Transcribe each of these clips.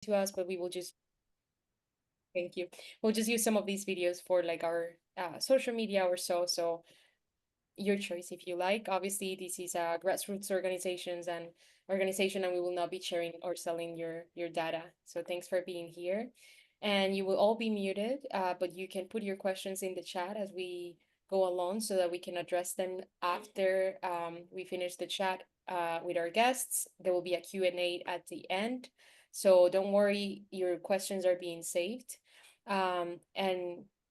to us, but we will just thank you. We'll just use some of these videos for like our social media or so. So your choice if you like. Obviously, this is a grassroots organization, and we will not be sharing or selling your data. So thanks for being here. And you will all be muted, but you can put your questions in the chat as we go along so that we can address them after we finish the chat with our guests. There will be a Q&A at the end. So don't worry, your questions are being saved. And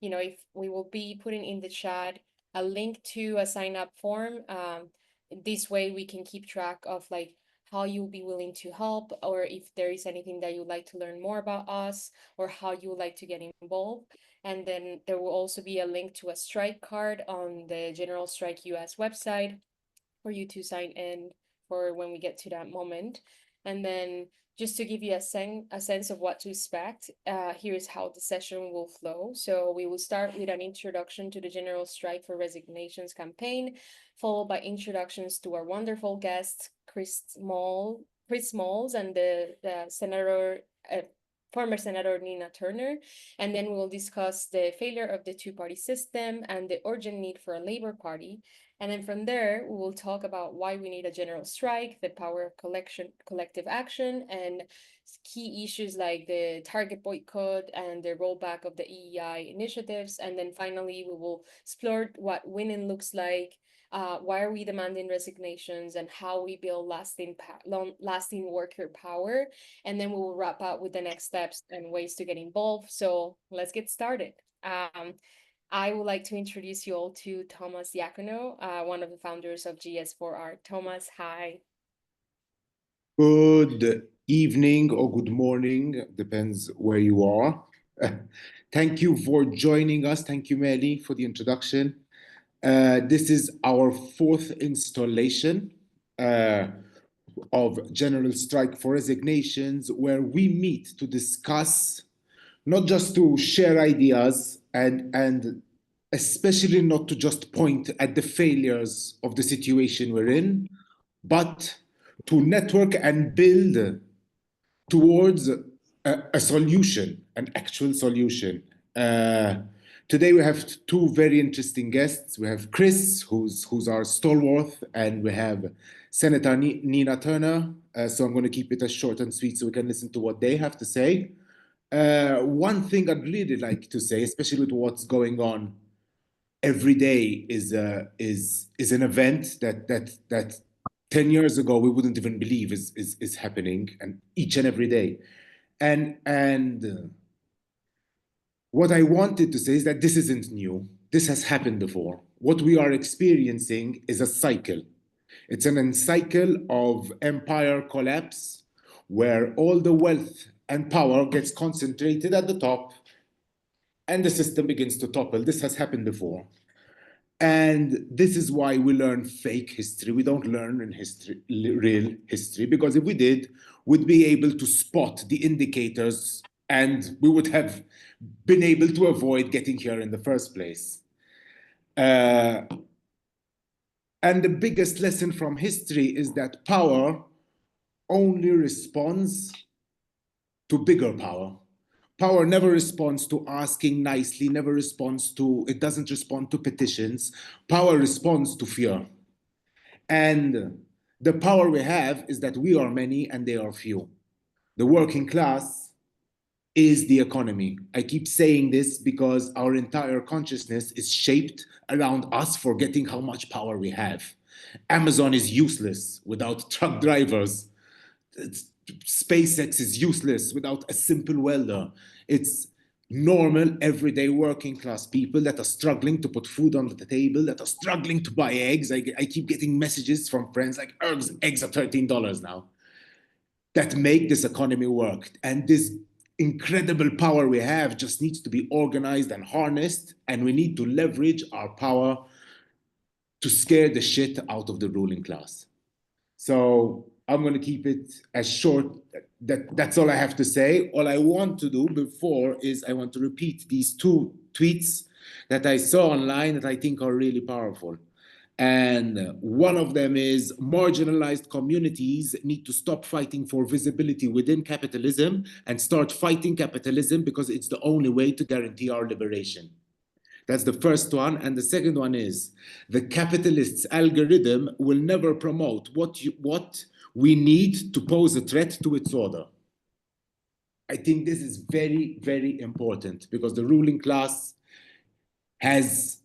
if we will be putting in the chat a link to a sign up form. This way we can keep track of like how you'll be willing to help, or if there is anything that you'd like to learn more about us, or how you would like to get involved. And then there will also be a link to a strike card on the General Strike US website for you to sign in for when we get to that moment. And then just to give you a sense of what to expect, here's how the session will flow. So we will start with an introduction to the General Strike for Resignations campaign, followed by introductions to our wonderful guests, Chris Smalls, and the Senator, former Senator Nina Turner. And then we will discuss the failure of the two-party system and the urgent need for a labor party. And then from there, we will talk about why we need a general strike, the power of collective action, and key issues like the target boycott and the rollback of the EEI initiatives. And then finally, we will explore what winning looks like, why are we demanding resignations, and how we build lasting worker power. And then we will wrap up with the next steps and ways to get involved. So let's get started. I would like to introduce you all to Thomas Iacono, one of the founders of GS4R. Thomas, hi. Good evening or good morning, depends where you are. Thank you for joining us. Thank you, Meli, for the introduction. This is our fourth installation of General Strike for Resignations, where we meet to discuss, not just to share ideas and especially not to just point at the failures of the situation we're in, but to network and build towards a solution, an actual solution. Today we have two very interesting guests. We have Chris, who's our stalwart, and we have Senator Nina Turner. So I'm going to keep it as short and sweet so we can listen to what they have to say. One thing I'd really like to say, especially with what's going on every day, is an event that 10 years ago we wouldn't even believe is happening, and each and every day. And what I wanted to say is that this isn't new. This has happened before. What we are experiencing is a cycle. It's an cycle of empire collapse, where all the wealth and power gets concentrated at the top, and the system begins to topple. This has happened before. And this is why we learn fake history. We don't learn in history, real history, because if we did, we'd be able to spot the indicators and we would have been able to avoid getting here in the first place. And the biggest lesson from history is that power only responds to bigger power. Power never responds to asking nicely, it doesn't respond to petitions. Power responds to fear. And the power we have is that we are many and they are few. The working class is the economy. I keep saying this because our entire consciousness is shaped around us forgetting how much power we have. Amazon is useless without truck drivers. SpaceX is useless without a simple welder. It's normal, everyday working class people that are struggling to put food on the table, that are struggling to buy eggs. I keep getting messages from friends like, eggs are $13 now, that make this economy work. And this incredible power we have just needs to be organized and harnessed, and we need to leverage our power to scare the shit out of the ruling class. So I'm going to keep it as short. That's all I have to say. All I want to do before is I want to repeat these two tweets that I saw online that I think are really powerful. And one of them is marginalized communities need to stop fighting for visibility within capitalism and start fighting capitalism because it's the only way to guarantee our liberation. That's the first one. And the second one is the capitalist's algorithm will never promote what we need to pose a threat to its order. I think this is very, very important because the ruling class has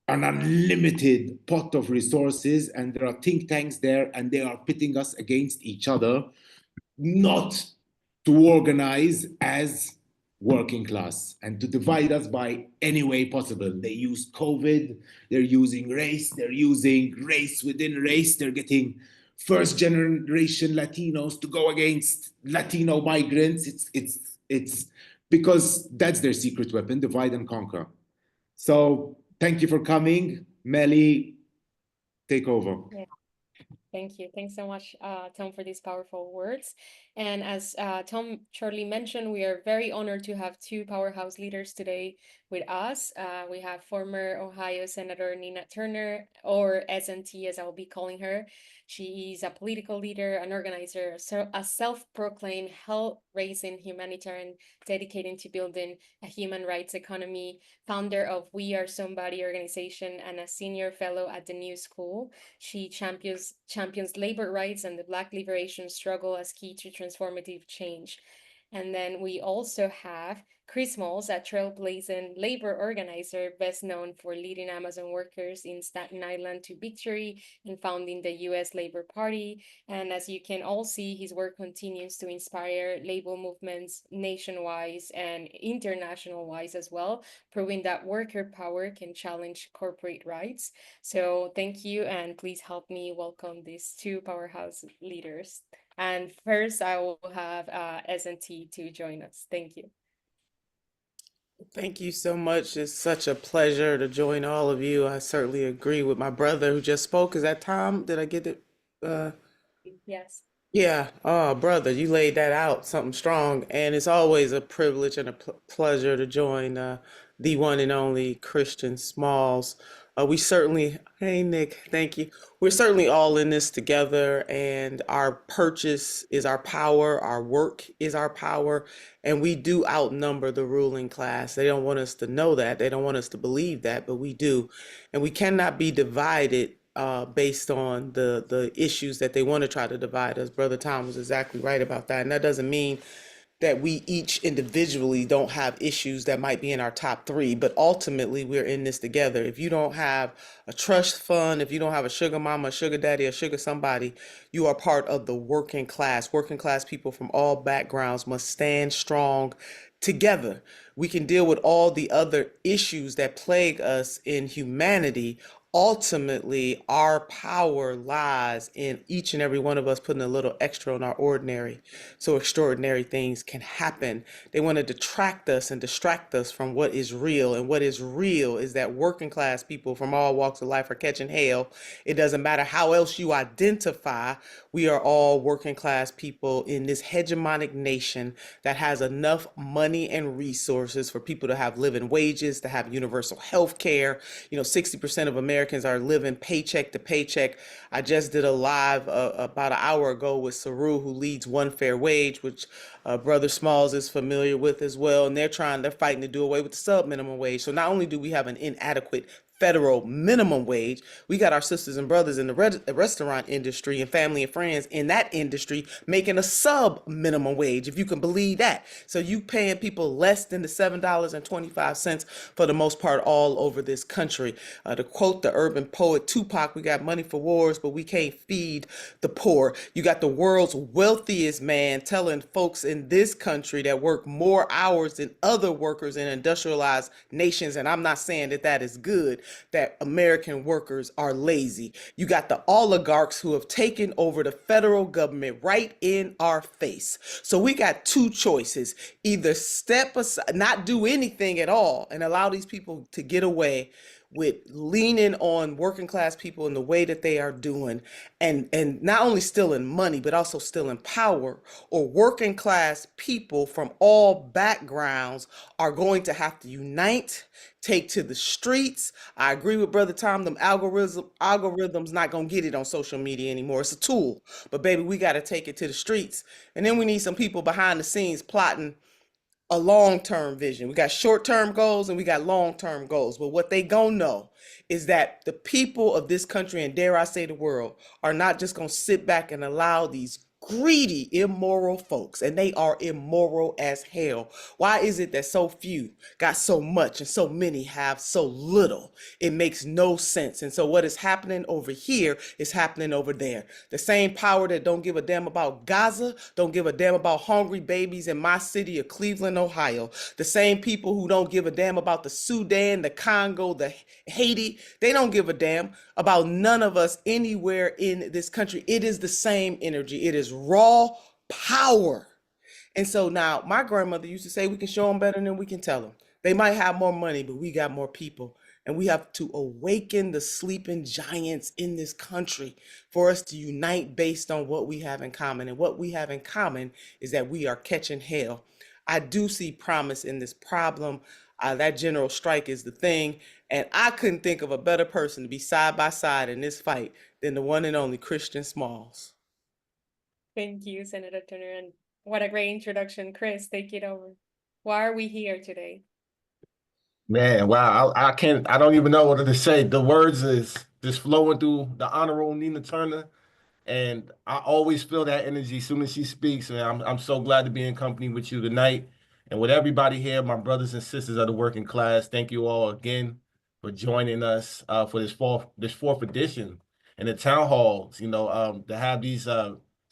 an unlimited pot of resources and there are think tanks there and they are pitting us against each other, not to organize as working class and to divide us by any way possible. They use COVID, they're using race, they're using race within race, they're getting first generation Latinos to go against Latino migrants. It's because that's their secret weapon, divide and conquer. So thank you for coming. Melly, take over. Yeah. Thank you. Thanks so much, Tom, for these powerful words. And as Tom shortly mentioned, we are very honored to have two powerhouse leaders today with us. We have former Ohio Senator Nina Turner, or SNT as I'll be calling her. She is a political leader, an organizer, so a self-proclaimed hell-raising humanitarian dedicated to building a human rights economy, founder of We Are Somebody organization, and a senior fellow at the New School. She champions labor rights and the Black liberation struggle as key to transformative change. And then we also have Chris Moles, a trailblazing labor organizer, best known for leading Amazon workers in Staten Island to victory and founding the US Labor Party. And as you can all see, his work continues to inspire labor movements nationwide and international wise as well, proving that worker power can challenge corporate rights. So thank you, and please help me welcome these two powerhouse leaders. And first, I will have S&T to join us. Thank you. Thank you so much. It's such a pleasure to join all of you. I certainly agree with my brother who just spoke. Is that Tom? Did I get it? Uh, Yes. yeah. Oh, brother, you laid that out, something strong. And it's always a privilege and a pleasure to join the one and only Christian Smalls. We certainly, hey, Nick, thank you. We're certainly all in this together, and our purchase is our power, our work is our power, and we do outnumber the ruling class. They don't want us to know that, they don't want us to believe that, but we do. And we cannot be divided based on the issues that they want to try to divide us. Brother Tom was exactly right about that. And that doesn't mean that we each individually don't have issues that might be in our top three, but ultimately we're in this together. If you don't have a trust fund, if you don't have a sugar mama, a sugar daddy, a sugar somebody, you are part of the working class. Working class people from all backgrounds must stand strong together. We can deal with all the other issues that plague us in humanity. Ultimately, our power lies in each and every one of us putting a little extra on our ordinary so extraordinary things can happen. They want to detract us and distract us from what is real. And what is real is that working class people from all walks of life are catching hell. It doesn't matter how else you identify, we are all working class people in this hegemonic nation that has enough money and resources for people to have living wages, to have universal health care. 60% of Americans are living paycheck to paycheck. I just did a live about an hour ago with Saru, who leads One Fair Wage, which Brother Smalls is familiar with as well. And they're fighting to do away with the sub minimum wage. So not only do we have an inadequate federal minimum wage, we got our sisters and brothers in the restaurant industry and family and friends in that industry making a sub minimum wage, if you can believe that. So you paying people less than the $7.25 for the most part all over this country. To quote the urban poet Tupac, we got money for wars, but we can't feed the poor. You got the world's wealthiest man telling folks in this country that work more hours than other workers in industrialized nations, and I'm not saying that that is good, that American workers are lazy. You got the oligarchs who have taken over the federal government right in our face. So we got two choices: either step aside, not do anything at all, and allow these people to get away with leaning on working class people in the way that they are doing, and not only stealing money but also stealing power, or working class people from all backgrounds are going to have to unite, take to the streets. I agree with Brother Tom, them algorithms not gonna get it on social media anymore. It's a tool, but baby, we got to take it to the streets. And then we need some people behind the scenes plotting a long-term vision. We got short-term goals and we got long-term goals. But what they gonna know is that the people of this country, and dare I say the world, are not just gonna sit back and allow these greedy, immoral folks, and they are immoral as hell. Why is it that so few got so much and so many have so little? It makes no sense. And so what is happening over here is happening over there. The same power that don't give a damn about Gaza, don't give a damn about hungry babies in my city of Cleveland, Ohio. The same people who don't give a damn about the Sudan, the Congo, the Haiti, they don't give a damn about none of us anywhere in this country. It is the same energy. It is raw power. And so now my grandmother used to say we can show them better than we can tell them. They might have more money, but we got more people. And we have to awaken the sleeping giants in this country for us to unite based on what we have in common. And what we have in common is that we are catching hell. I do see promise in this problem. That general strike is the thing. And I couldn't think of a better person to be side by side in this fight than the one and only Christian Smalls. Thank you, Senator Turner. And what a great introduction. Chris, take it over. Why are we here today? Man, wow. I don't even know what to say. The words is just flowing through the Honorable Nina Turner. And I always feel that energy as soon as she speaks. And I'm so glad to be in company with you tonight. And with everybody here, my brothers and sisters of the working class, thank you all again for joining us for this fourth edition. And the town halls, to have these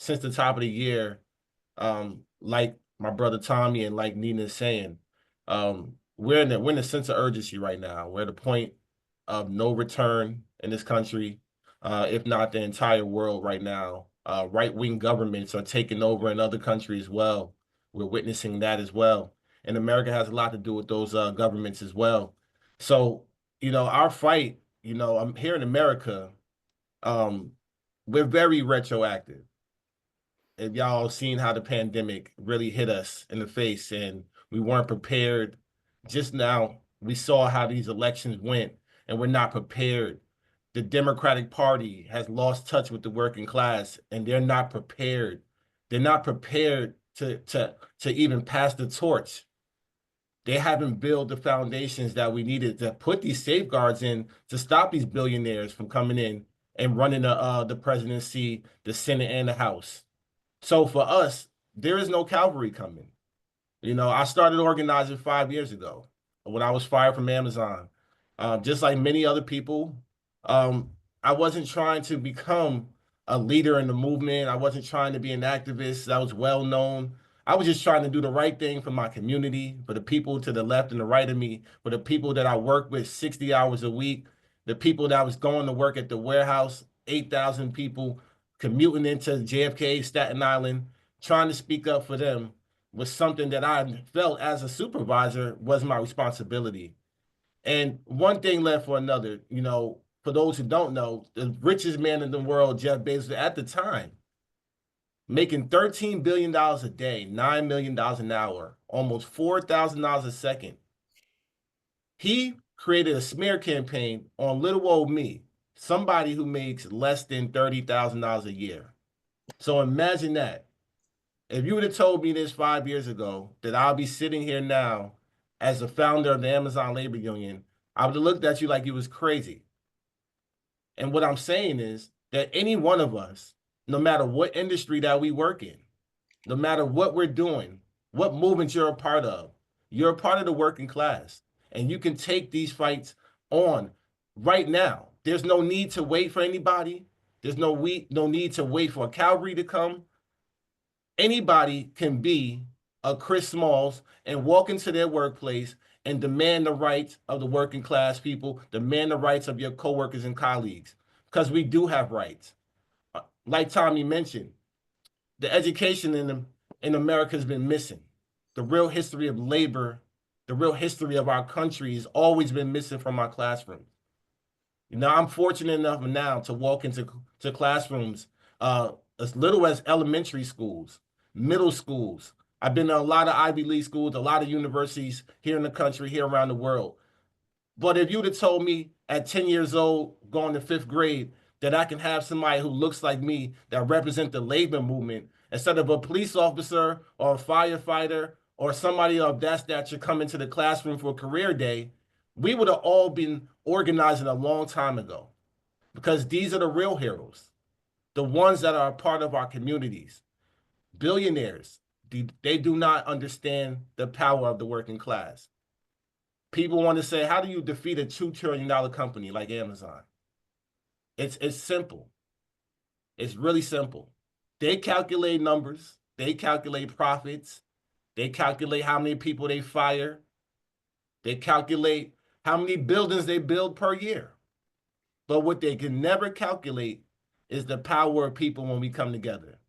since the top of the year, like my brother Tommy and like Nina is saying, we're in the sense of urgency right now. We're at a point of no return in this country, if not the entire world right now. Right-wing governments are taking over in other countries as well. We're witnessing that as well. And America has a lot to do with those governments as well. So, our fight, I'm here in America, we're very retroactive. And y'all seen how the pandemic really hit us in the face and we weren't prepared. Just now, we saw how these elections went and we're not prepared. The Democratic Party has lost touch with the working class and they're not prepared. They're not prepared to even pass the torch. They haven't built the foundations that we needed to put these safeguards in to stop these billionaires from coming in and running the presidency, the Senate, and the House. So for us, there is no cavalry coming. I started organizing 5 years ago when I was fired from Amazon. Just like many other people, I wasn't trying to become a leader in the movement. I wasn't trying to be an activist that was well known. I was just trying to do the right thing for my community, for the people to the left and the right of me, for the people that I work with 60 hours a week, the people that was going to work at the warehouse, 8,000 people commuting into JFK, Staten Island, trying to speak up for them was something that I felt as a supervisor was my responsibility. And one thing led for another. For those who don't know, the richest man in the world, Jeff Bezos, at the time, making $13 billion a day, $9 million an hour, almost $4,000 a second. He created a smear campaign on little old me, somebody who makes less than $30,000 a year. So imagine that. If you would have told me this 5 years ago, that I'll be sitting here now as the founder of the Amazon Labor Union, I would have looked at you like you was crazy. And what I'm saying is that any one of us, no matter what industry that we work in, no matter what we're doing, what movement you're a part of, you're a part of the working class. And you can take these fights on right now. There's no need to wait for anybody. There's no need to wait for a cavalry to come. Anybody can be a Chris Smalls and walk into their workplace and demand the rights of the working class people, demand the rights of your coworkers and colleagues, because we do have rights. Like Tommy mentioned, the education in America has been missing. The real history of labor, the real history of our country has always been missing from our classrooms. I'm fortunate enough now to walk into classrooms as little as elementary schools, middle schools. I've been to a lot of Ivy League schools, a lot of universities here in the country, here around the world. But if you'd have told me at 10 years old, going to fifth grade, that I can have somebody who looks like me that represent the labor movement instead of a police officer or a firefighter or somebody of that stature come into the classroom for a career day, we would have all been organizing a long time ago, because these are the real heroes, the ones that are a part of our communities. Billionaires, they do not understand the power of the working class. People want to say, how do you defeat a $2 trillion company like Amazon? It's simple. It's really simple. They calculate numbers, they calculate profits, they calculate how many people they fire, they calculate how many buildings they build per year. But what they can never calculate is the power of people when we come together.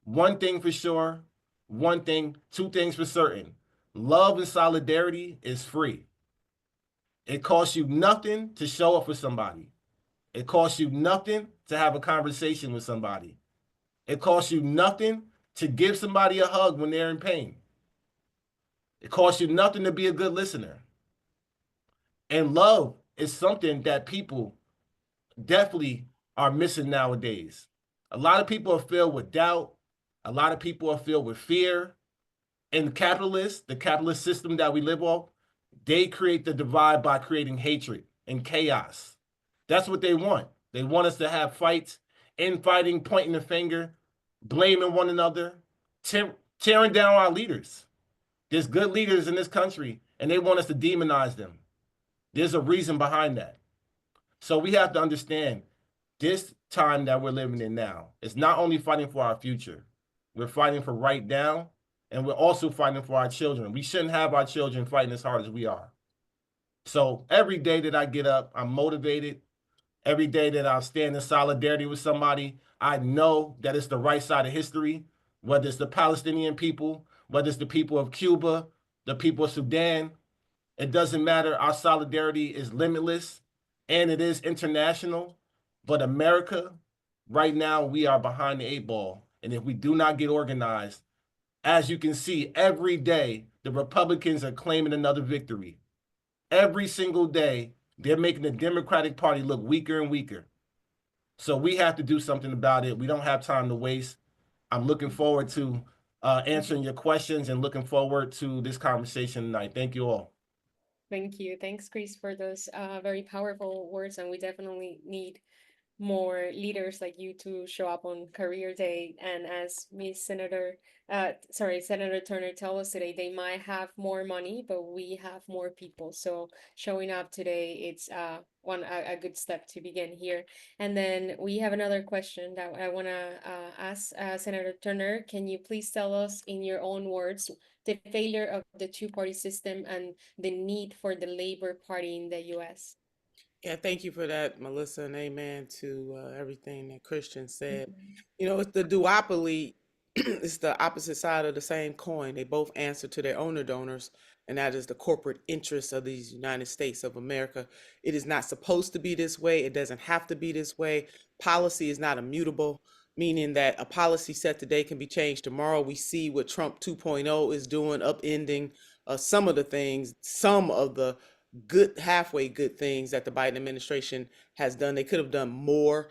One thing for sure, two things for certain. Love and solidarity is free. It costs you nothing to show up for somebody. It costs you nothing to have a conversation with somebody. It costs you nothing to give somebody a hug when they're in pain. It costs you nothing to be a good listener. And love is something that people definitely are missing nowadays. A lot of people are filled with doubt. A lot of people are filled with fear. And the capitalist system that we live off, they create the divide by creating hatred and chaos. That's what they want. They want us to have fights, infighting, pointing the finger, blaming one another, tearing down our leaders. There's good leaders in this country, and they want us to demonize them. There's a reason behind that. So we have to understand this time that we're living in now is not only fighting for our future, we're fighting for right now, and we're also fighting for our children. We shouldn't have our children fighting as hard as we are. So every day that I get up, I'm motivated. Every day that I stand in solidarity with somebody, I know that it's the right side of history, whether it's the Palestinian people, whether it's the people of Cuba, the people of Sudan. It doesn't matter. Our solidarity is limitless and it is international. But America, right now, we are behind the 8 ball. And if we do not get organized, as you can see, every day, the Republicans are claiming another victory. Every single day, they're making the Democratic Party look weaker and weaker. So we have to do something about it. We don't have time to waste. I'm looking forward to answering your questions and looking forward to this conversation tonight. Thank you all. Thank you. Thanks, Chris, for those very powerful words. And we definitely need more leaders like you to show up on career day. And as Senator Turner tell us today, they might have more money, but we have more people. So showing up today, it's a good step to begin here. And then we have another question that I want to ask Senator Turner. Can you please tell us in your own words the failure of the two-party system and the need for the Labor Party in the U.S.? Yeah, thank you for that, Melissa, and amen to everything that Christian said. It's the duopoly, it's the opposite side of the same coin. They both answer to their owner donors, and that is the corporate interests of these United States of America. It is not supposed to be this way. It doesn't have to be this way. Policy is not immutable, meaning that a policy set today can be changed tomorrow. We see what Trump 2.0 is doing, upending some of the things, some of the halfway good things that the Biden administration has done. They could have done more.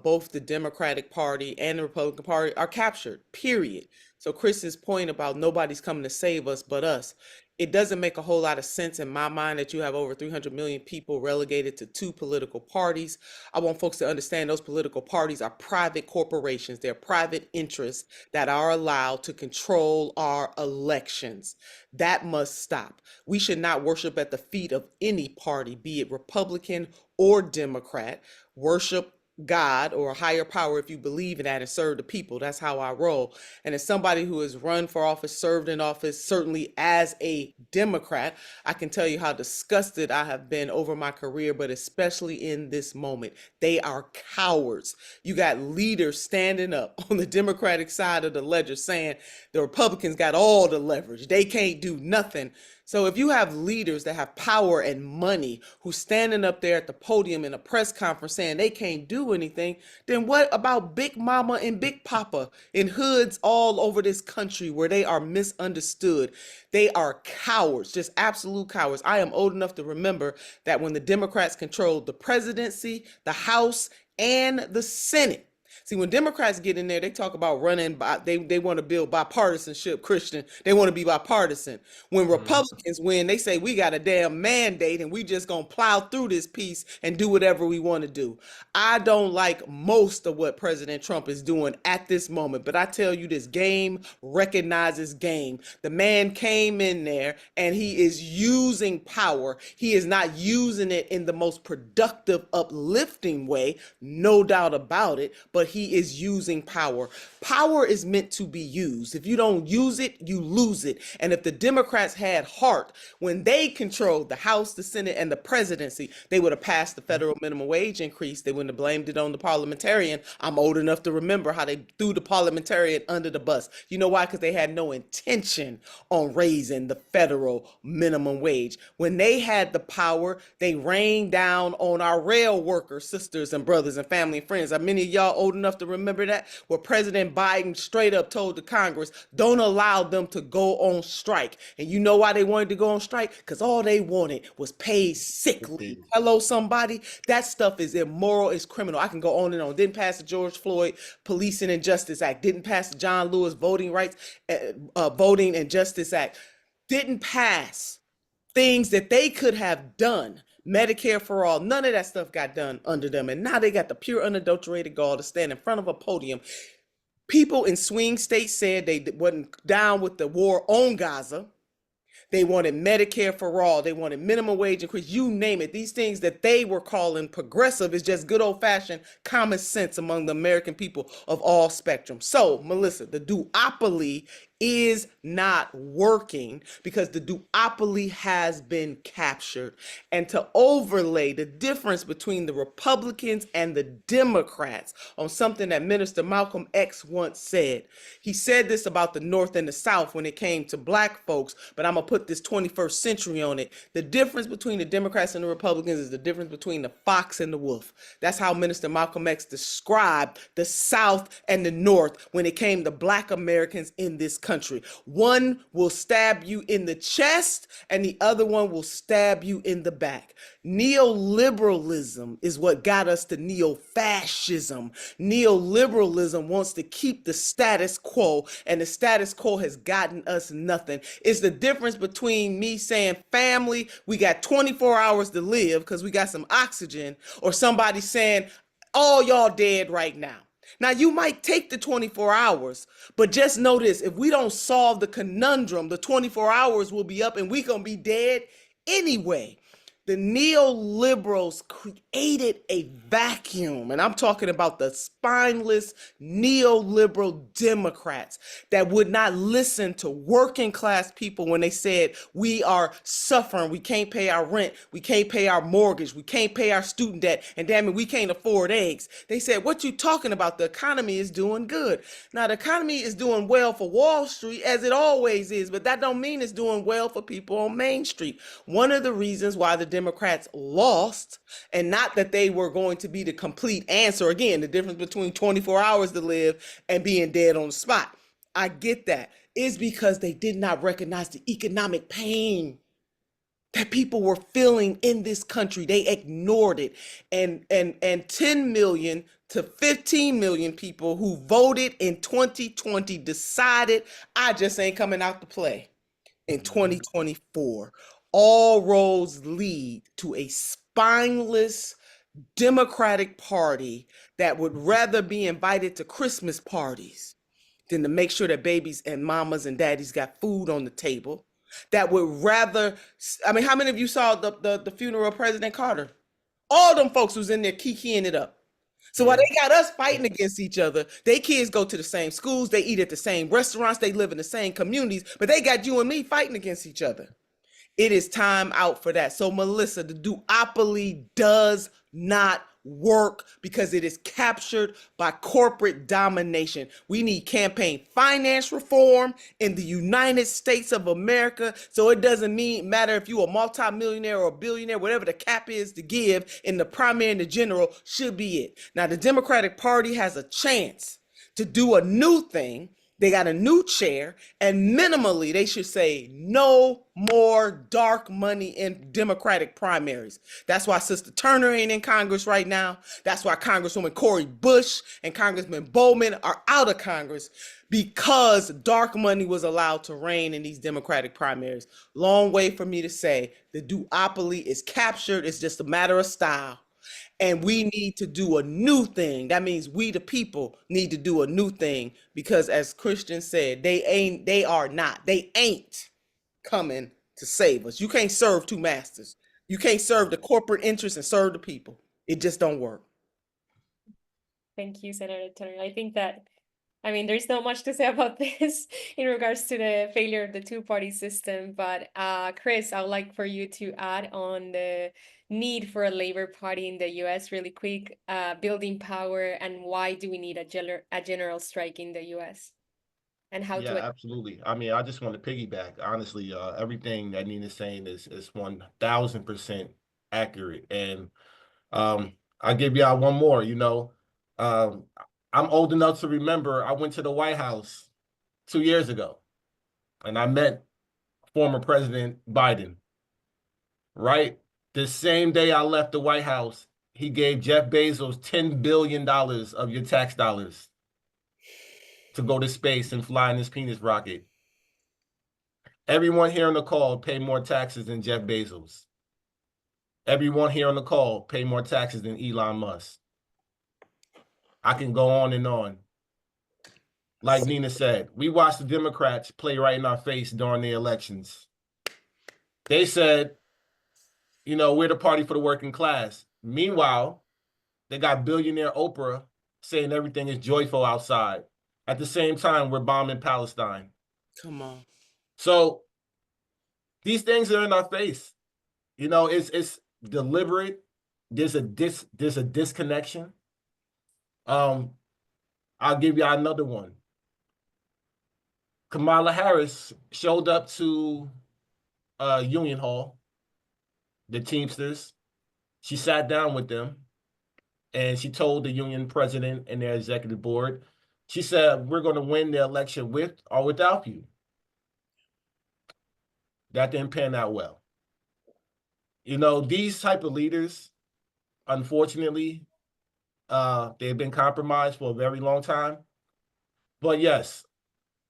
Both the Democratic Party and the Republican Party are captured, period. So Chris's point about nobody's coming to save us but us, it doesn't make a whole lot of sense in my mind that you have over 300 million people relegated to 2 political parties. I want folks to understand those political parties are private corporations. They're private interests that are allowed to control our elections. That must stop. We should not worship at the feet of any party, be it Republican or Democrat. Worship God or a higher power if you believe in that and serve the people. That's how I roll. And as somebody who has run for office, served in office, certainly as a Democrat, I can tell you how disgusted I have been over my career, but especially in this moment. They are cowards. You got leaders standing up on the Democratic side of the ledger saying the Republicans got all the leverage. They can't do nothing. So if you have leaders that have power and money who's standing up there at the podium in a press conference saying they can't do anything, then what about Big Mama and Big Papa in hoods all over this country where they are misunderstood? They are cowards, just absolute cowards. I am old enough to remember that when the Democrats controlled the presidency, the House, and the Senate. See, when Democrats get in there, they talk about running by, they want to build bipartisanship, Christian. They want to be bipartisan. When Republicans win, they say we got a damn mandate and we just gonna plow through this piece and do whatever we want to do. I don't like most of what President Trump is doing at this moment, but I tell you this, game recognizes game. The man came in there and he is using power. He is not using it in the most productive, uplifting way, no doubt about it, but he is using power. Power is meant to be used. If you don't use it, you lose it. And if the Democrats had heart, when they controlled the House, the Senate, and the presidency, they would have passed the federal minimum wage increase. They wouldn't have blamed it on the parliamentarian. I'm old enough to remember how they threw the parliamentarian under the bus. You know why? Because they had no intention on raising the federal minimum wage. When they had the power, they rained down on our rail workers, sisters and brothers and family and friends. Are many of y'all old enough to remember that? Where President Biden straight up told the Congress, don't allow them to go on strike. And you know why they wanted to go on strike? Because all they wanted was paid sick leave. Hello, somebody? That stuff is immoral, it's criminal. I can go on and on. Didn't pass the George Floyd Policing and Justice Act. Didn't pass the John Lewis Voting and Justice Act. Didn't pass things that they could have done. Medicare for all, none of that stuff got done under them. And now they got the pure unadulterated gall to stand in front of a podium. People in swing states said they wasn't down with the war on Gaza. They wanted Medicare for all. They wanted minimum wage increase. You name it. These things that they were calling progressive is just good old fashioned common sense among the American people of all spectrum. So, Melissa, the duopoly is not working because the duopoly has been captured. And to overlay the difference between the Republicans and the Democrats on something that Minister Malcolm X once said. He said this about the North and the South when it came to Black folks, but I'm going to put this 21st century on it. The difference between the Democrats and the Republicans is the difference between the fox and the wolf. That's how Minister Malcolm X described the South and the North when it came to Black Americans in this country. One will stab you in the chest and the other one will stab you in the back. Neoliberalism is what got us to neo-fascism. Neoliberalism wants to keep the status quo, and the status quo has gotten us nothing. It's the difference between me saying, family, we got 24 hours to live because we got some oxygen, or somebody saying, all y'all dead right now. Now, you might take the 24 hours, but just know this, if we don't solve the conundrum, the 24 hours will be up and we're going to be dead anyway. The neoliberals created a vacuum, and I'm talking about the spineless neoliberal Democrats that would not listen to working class people when they said, we are suffering, we can't pay our rent, we can't pay our mortgage, we can't pay our student debt, and damn it, we can't afford eggs. They said, what you talking about? The economy is doing good. Now, the economy is doing well for Wall Street, as it always is, but that don't mean it's doing well for people on Main Street. One of the reasons why the Democrats lost, and not that they were going to be the complete answer. Again, the difference between 24 hours to live and being dead on the spot. I get that. Is because they did not recognize the economic pain that people were feeling in this country. They ignored it. And 10 million to 15 million people who voted in 2020 decided, I just ain't coming out to play in 2024. All roads lead to a spineless Democratic Party that would rather be invited to Christmas parties than to make sure that babies and mamas and daddies got food on the table. That would rather, I mean, how many of you saw the funeral of President Carter? All them folks was in there kikiing it up. So while Yeah. they got us fighting against each other, they kids go to the same schools, they eat at the same restaurants, they live in the same communities, but they got you and me fighting against each other. It is time out for that. So, Melissa, the duopoly does not work because it is captured by corporate domination. We need campaign finance reform in the United States of America. So it doesn't matter if you're a multimillionaire or a billionaire, whatever the cap is to give in the primary and the general should be it. Now, the Democratic Party has a chance to do a new thing. They got a new chair, and minimally, they should say no more dark money in Democratic primaries. That's why Sister Turner ain't in Congress right now. That's why Congresswoman Cori Bush and Congressman Bowman are out of Congress, because dark money was allowed to reign in these Democratic primaries. Long way for me to say the duopoly is captured. It's just a matter of style. And we need to do a new thing. That means we, the people, need to do a new thing, because as Christian said, they ain't coming to save us. You can't serve two masters. You can't serve the corporate interests and serve the people. It just don't work. Thank you, Senator Turner. I think that, I mean, there's not much to say about this in regards to the failure of the two-party system, but Chris, I would like for you to add on the need for a Labor Party in the US really quick, building power, and why do we need a general strike in the US, and how Yeah, to. absolutely. I mean, I just want to piggyback. Honestly, everything that Nina's saying is 1000% accurate. And I'll give y'all one more. Um, I'm old enough to remember I went to the White House 2 years ago, and I met former President Biden. Right, the same day I left the White House, he gave Jeff Bezos $10 billion of your tax dollars to go to space and fly in his penis rocket. Everyone here on the call pay more taxes than Jeff Bezos. Everyone here on the call pay more taxes than Elon Musk. I can go on and on. Like Nina said, we watched the Democrats play right in our face during the elections. They said, we're the party for the working class. Meanwhile, they got billionaire Oprah saying everything is joyful outside. At the same time, we're bombing Palestine. Come on. So these things are in our face. It's deliberate. There's a disconnection. I'll give you another one. Kamala Harris showed up to Union Hall, the Teamsters. She sat down with them, and she told the union president and their executive board, she said, we're going to win the election with or without you. That didn't pan out well. These type of leaders, unfortunately, they've been compromised for a very long time. But yes,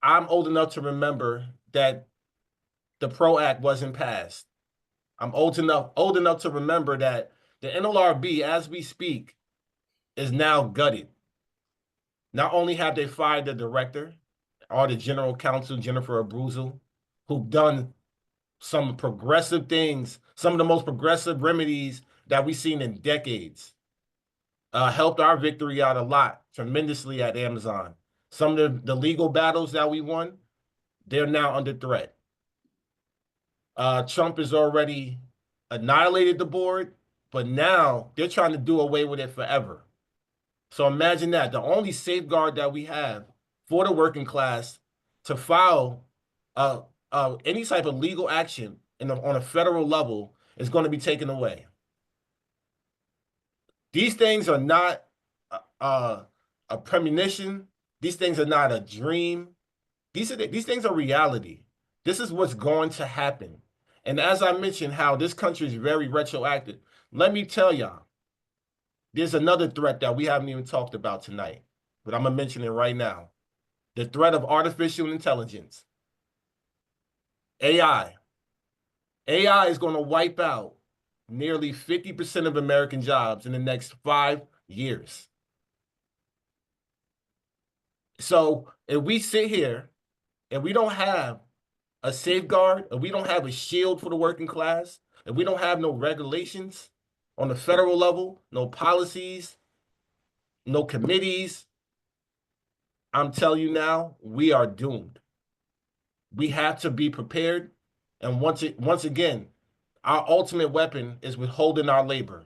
I'm old enough to remember that the PRO Act wasn't passed. I'm old enough to remember that the NLRB, as we speak, is now gutted. Not only have they fired the director or the general counsel, Jennifer Abruzzo, who've done some progressive things, some of the most progressive remedies that we've seen in decades, helped our victory out a lot, tremendously at Amazon. Some of the legal battles that we won, they're now under threat. Trump has already annihilated the board, but now they're trying to do away with it forever. So imagine that. The only safeguard that we have for the working class to file any type of legal action on a federal level is going to be taken away. These things are not a premonition. These things are not a dream. These things are reality. This is what's going to happen. And as I mentioned, how this country is very retroactive, let me tell y'all, there's another threat that we haven't even talked about tonight, but I'm going to mention it right now. The threat of artificial intelligence. AI. AI is going to wipe out nearly 50% of American jobs in the next 5 years. So if we sit here and we don't have a safeguard, if we don't have a shield for the working class, if we don't have no regulations on the federal level, no policies, no committees. I'm telling you now, we are doomed. We have to be prepared. And once again, our ultimate weapon is withholding our labor.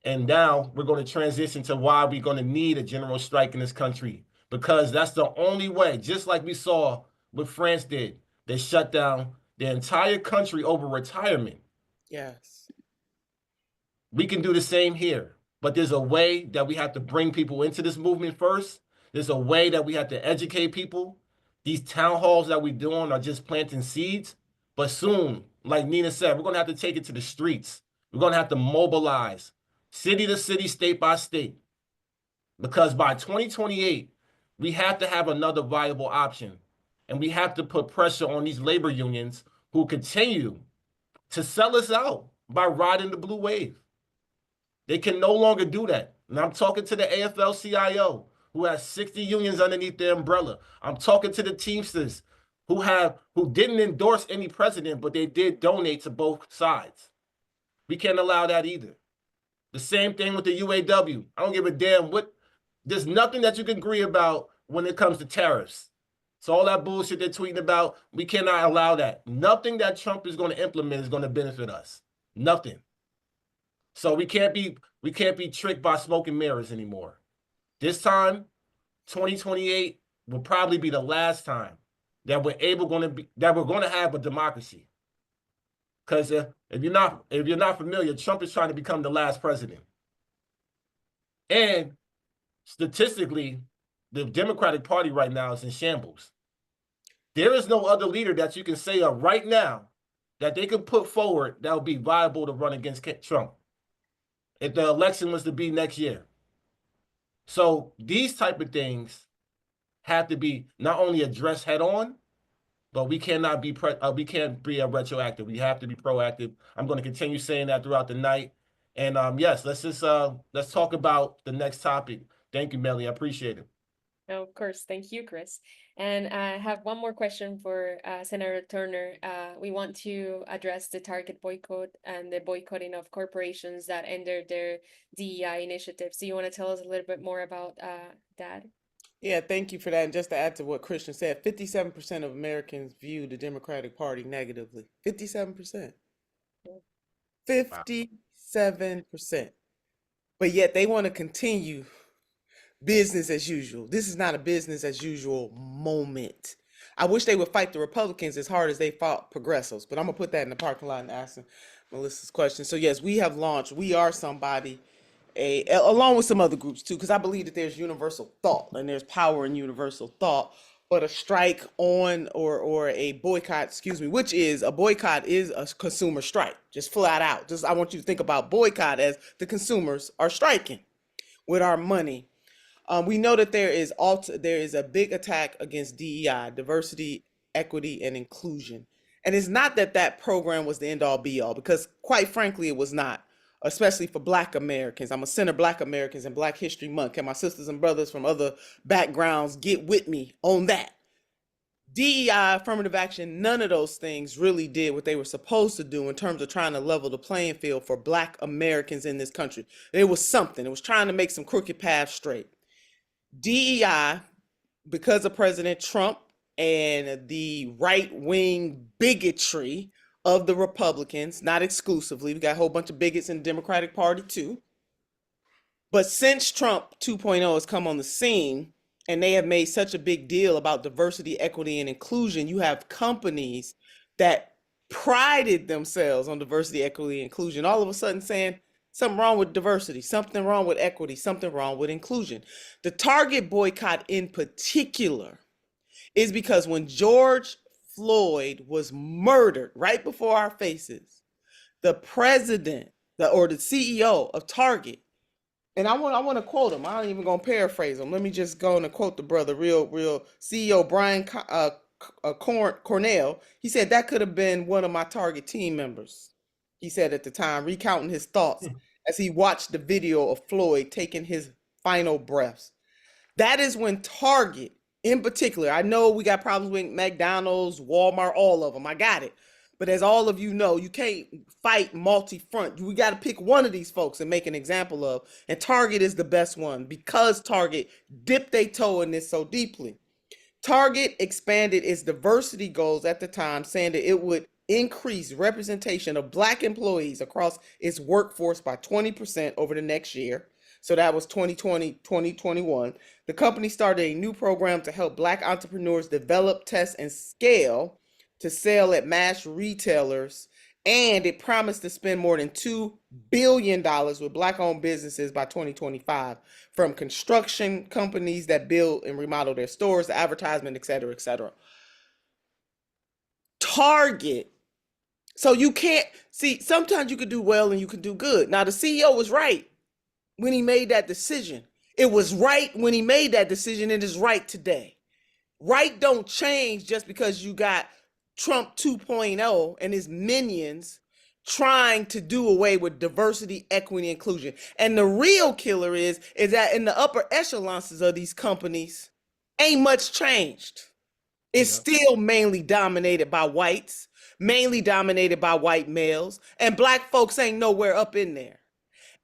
And now we're going to transition to why we're going to need a general strike in this country, because that's the only way, just like we saw what France did. They shut down the entire country over retirement. Yes. We can do the same here, but there's a way that we have to bring people into this movement first. There's a way that we have to educate people. These town halls that we're doing are just planting seeds, but soon, like Nina said, we're going to have to take it to the streets. We're going to have to mobilize city to city, state by state, because by 2028, we have to have another viable option. And we have to put pressure on these labor unions who continue to sell us out by riding the blue wave. They can no longer do that. And I'm talking to the AFL-CIO, who has 60 unions underneath their umbrella. I'm talking to the Teamsters, who didn't endorse any president, but they did donate to both sides. We can't allow that either. The same thing with the UAW. I don't give a damn there's nothing that you can agree about when it comes to tariffs. So all that bullshit they're tweeting about, we cannot allow that. Nothing that Trump is going to implement is going to benefit us. Nothing. So we can't be tricked by smoke and mirrors anymore. This time, 2028 will probably be the last time that we're going to have a democracy. Because if you're not familiar, Trump is trying to become the last president. And statistically, the Democratic Party right now is in shambles. There is no other leader that you can say of right now that they could put forward that would be viable to run against Trump if the election was to be next year. So these type of things have to be not only addressed head on, but we can't be retroactive. We have to be proactive. I'm going to continue saying that throughout the night. And yes, let's talk about the next topic. Thank you, Melly. I appreciate it. No, of course. Thank you, Chris. And I have one more question for Senator Turner. We want to address the Target boycott and the boycotting of corporations that ended their DEI initiatives. Do you want to tell us a little bit more about that? Yeah, thank you for that. And just to add to what Christian said, 57% of Americans view the Democratic Party negatively. 57%. 57%. But yet they want to continue business as usual. This is not a business as usual moment. I wish they would fight the Republicans as hard as they fought progressives, but I'm going to put that in the parking lot and ask Melissa's question. So yes, we have launched We Are Somebody, along with some other groups too, because I believe that there's universal thought and there's power in universal thought. But a strike on or a boycott, which is a boycott is a consumer strike, just flat out. Just I want you to think about boycott as the consumers are striking with our money. We know that there is a big attack against DEI, diversity, equity, and inclusion. And it's not that program was the end all be all, because quite frankly, it was not, especially for Black Americans. I'm a center Black Americans and Black History Month. Can my sisters and brothers from other backgrounds get with me on that? DEI, affirmative action, none of those things really did what they were supposed to do in terms of trying to level the playing field for Black Americans in this country. It was something. It was trying to make some crooked paths straight. DEI, because of President Trump and the right-wing bigotry of the Republicans, not exclusively, we got a whole bunch of bigots in the Democratic Party too. But since Trump 2.0 has come on the scene and they have made such a big deal about diversity, equity, and inclusion, you have companies that prided themselves on diversity, equity, and inclusion, all of a sudden saying, something wrong with diversity, something wrong with equity, something wrong with inclusion. The Target boycott in particular is because when George Floyd was murdered right before our faces, the president or the CEO of Target, and I want to quote him. I'm not even going to paraphrase him. Let me just go and quote the brother, real CEO Brian Cornell. He said that could have been one of my Target team members. He said at the time, recounting his thoughts as he watched the video of Floyd taking his final breaths. That is when Target, in particular, I know we got problems with McDonald's, Walmart, all of them. I got it. But as all of you know, you can't fight multi-front. We got to pick one of these folks and make an example of. And Target is the best one because Target dipped their toe in this so deeply. Target expanded its diversity goals at the time, saying that it would increase representation of Black employees across its workforce by 20% over the next year. So that was 2020, 2021. The company started a new program to help Black entrepreneurs develop, test, and scale to sell at mass retailers. And it promised to spend more than $2 billion with Black-owned businesses by 2025, from construction companies that build and remodel their stores, advertisement, et cetera, et cetera. Target. So you can't see, sometimes you can do well and you can do good. Now, the CEO was right when he made that decision. It was right when he made that decision. It is right today. Right don't change just because you got Trump 2.0 and his minions trying to do away with diversity, equity, inclusion. And the real killer is that in the upper echelons of these companies, ain't much changed. It's still mainly dominated by whites, mainly dominated by white males, and Black folks ain't nowhere up in there.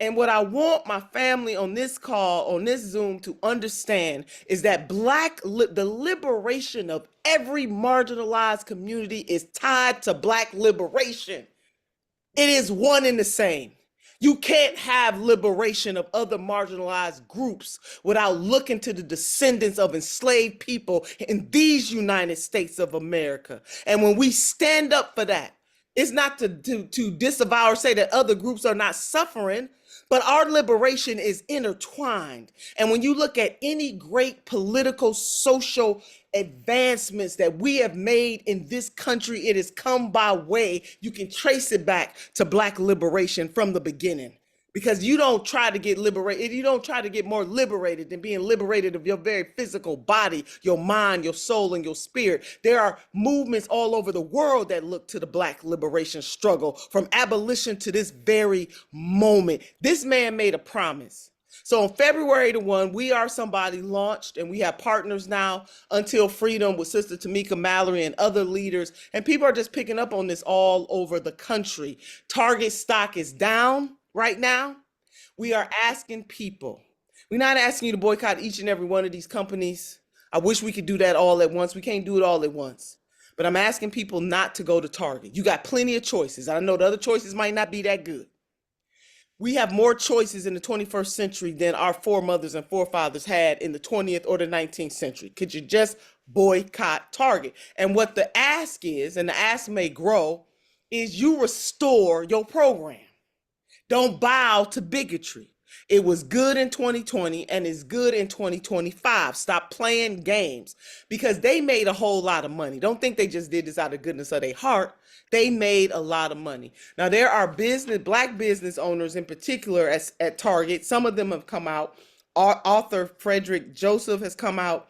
And what I want my family on this call, on this Zoom, to understand is that the liberation of every marginalized community is tied to Black liberation. It is one and the same. You can't have liberation of other marginalized groups without looking to the descendants of enslaved people in these United States of America. And when we stand up for that, it's not to disavow or say that other groups are not suffering, but our liberation is intertwined. And when you look at any great political, social advancements that we have made in this country, it has come by way, you can trace it back to Black liberation from the beginning. Because you don't try to get liberated, you don't try to get more liberated than being liberated of your very physical body, your mind, your soul, and your spirit. There are movements all over the world that look to the Black liberation struggle, from abolition to this very moment. This man made a promise. So on February the 1, We Are Somebody launched, and we have partners now, Until Freedom, with Sister Tamika Mallory and other leaders. And people are just picking up on this all over the country. Target stock is down right now. We are asking people, we're not asking you to boycott each and every one of these companies. I wish we could do that all at once. We can't do it all at once. But I'm asking people not to go to Target. You got plenty of choices. I know the other choices might not be that good. We have more choices in the 21st century than our foremothers and forefathers had in the 20th or the 19th century. Could you just boycott Target? And what the ask is, and the ask may grow, is you restore your program. Don't bow to bigotry. It was good in 2020 and is good in 2025. Stop playing games, because they made a whole lot of money. Don't think they just did this out of goodness of their heart. They made a lot of money. Now, there are Black business owners in particular at Target. Some of them have come out. Author Frederick Joseph has come out